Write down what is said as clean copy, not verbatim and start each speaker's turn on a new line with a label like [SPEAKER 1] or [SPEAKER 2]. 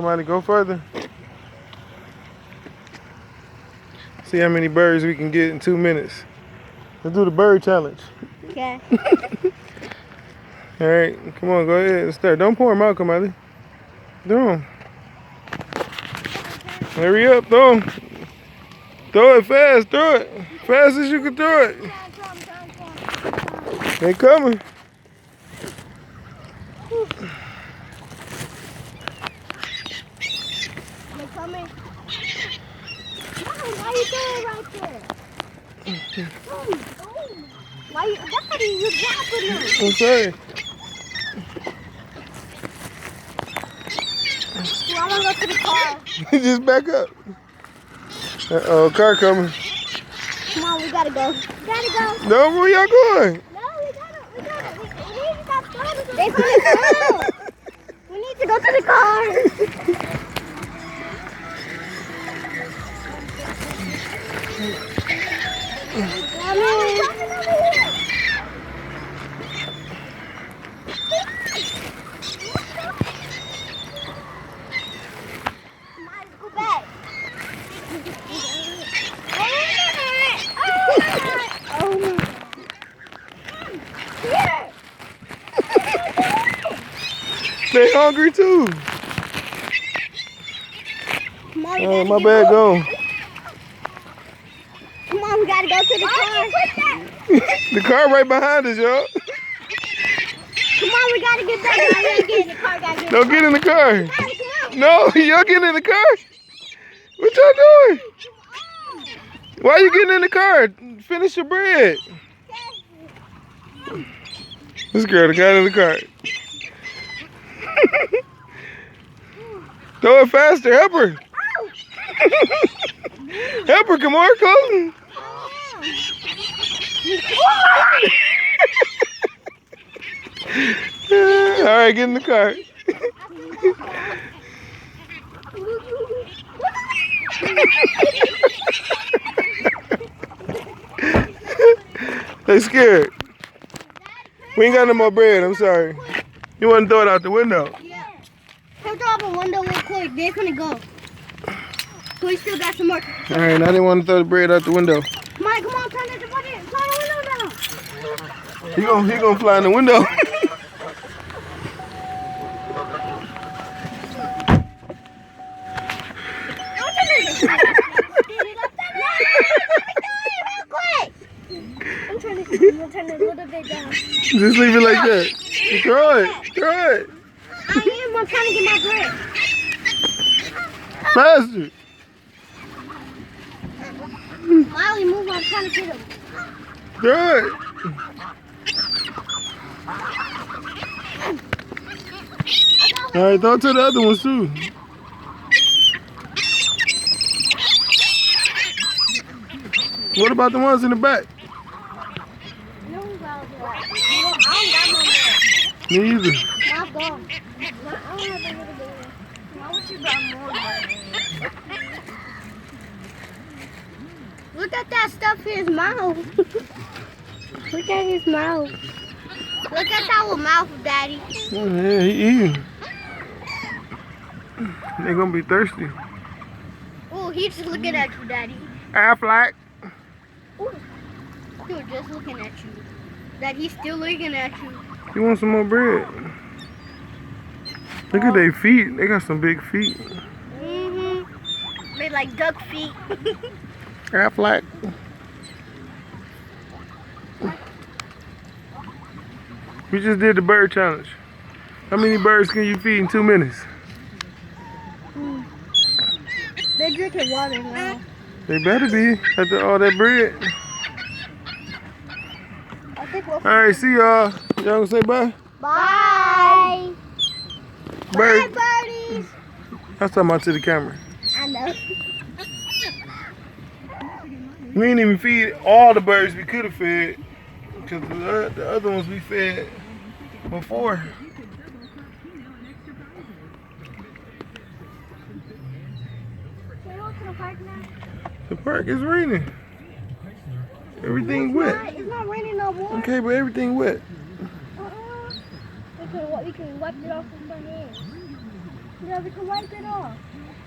[SPEAKER 1] Come on, go further. See how many birds we can get in 2 minutes. Let's do the bird challenge.
[SPEAKER 2] Okay.
[SPEAKER 1] All right, come on, go ahead and start. Don't pour them out, Kamali. Throw them. Hurry up, throw them. Throw it fast, throw it. Fast as you can throw it. They coming.
[SPEAKER 2] They coming. Why you doing right there? Why you, that's how you dropping them.
[SPEAKER 1] I'm sorry.
[SPEAKER 2] I want to go to the car.
[SPEAKER 1] Just back up. Uh-oh, car coming.
[SPEAKER 2] Come on, we gotta go. We gotta go.
[SPEAKER 1] No, where y'all going?
[SPEAKER 2] No, we gotta. We need to stop going. They coming through. We need to go to the car.
[SPEAKER 1] They hungry too.
[SPEAKER 2] Come on,
[SPEAKER 1] Oh, my bad, go.
[SPEAKER 2] Come on, we gotta go to the car.
[SPEAKER 1] The car right behind us, y'all.
[SPEAKER 2] Come on, we gotta get back. I gotta get in the car.
[SPEAKER 1] Don't get in the car.
[SPEAKER 2] Come on.
[SPEAKER 1] No, y'all getting in the car? What y'all doing? Why you getting in the car? Finish your bread. This girl got in the car. Throw it faster, help her. Help her, come on, Colton. All right, get in the car. They scared. We ain't got no more bread, I'm sorry. You want to throw it out the window?
[SPEAKER 2] Yeah. Come throw out the window real quick. They're gonna go. So we still got some more.
[SPEAKER 1] All right, now they want to throw the bread out the window.
[SPEAKER 2] Come on, turn the window down.
[SPEAKER 1] He gonna fly in the window.
[SPEAKER 2] I'm trying to turn it a little bit down.
[SPEAKER 1] Just leave it like that. Throw it.
[SPEAKER 2] I'm trying to get my bread.
[SPEAKER 1] Faster.
[SPEAKER 2] Molly, move. I'm trying to get him.
[SPEAKER 1] Throw it. All right, throw it to the other ones too. What about the ones in the back?
[SPEAKER 2] No, I don't got no more.
[SPEAKER 1] Me either.
[SPEAKER 2] I'll go. I don't have a little bit. Why would you got more? Look at that stuff in his mouth. Look at his mouth. Look at that little mouth, Daddy.
[SPEAKER 1] Oh, yeah, he eating. They're gonna be thirsty.
[SPEAKER 2] Oh, he's just looking at you, Daddy.
[SPEAKER 1] Aflac.
[SPEAKER 2] Ooh. He was just looking at you. Dad, he's still looking at you.
[SPEAKER 1] You want some more bread? Look at their feet. They got some big feet.
[SPEAKER 2] Mm-hmm. They're like duck feet.
[SPEAKER 1] Aflac. We just did the bird challenge. How many birds can you feed in 2 minutes?
[SPEAKER 2] They're drinking water now.
[SPEAKER 1] They better be after all that bread.
[SPEAKER 2] I think we'll...
[SPEAKER 1] All right, see y'all. Y'all gonna say bye?
[SPEAKER 2] Bye.
[SPEAKER 1] Bird.
[SPEAKER 2] Bye, birdies.
[SPEAKER 1] I was talking about to the camera.
[SPEAKER 2] I know.
[SPEAKER 1] We didn't even feed all the birds we could have fed because the other ones we fed before.
[SPEAKER 2] Can we go to the park now?
[SPEAKER 1] The park is raining. Everything wet.
[SPEAKER 2] It's not raining no more.
[SPEAKER 1] Okay, but everything wet.
[SPEAKER 2] We can wipe it off with my hands. Yeah, we can wipe it off.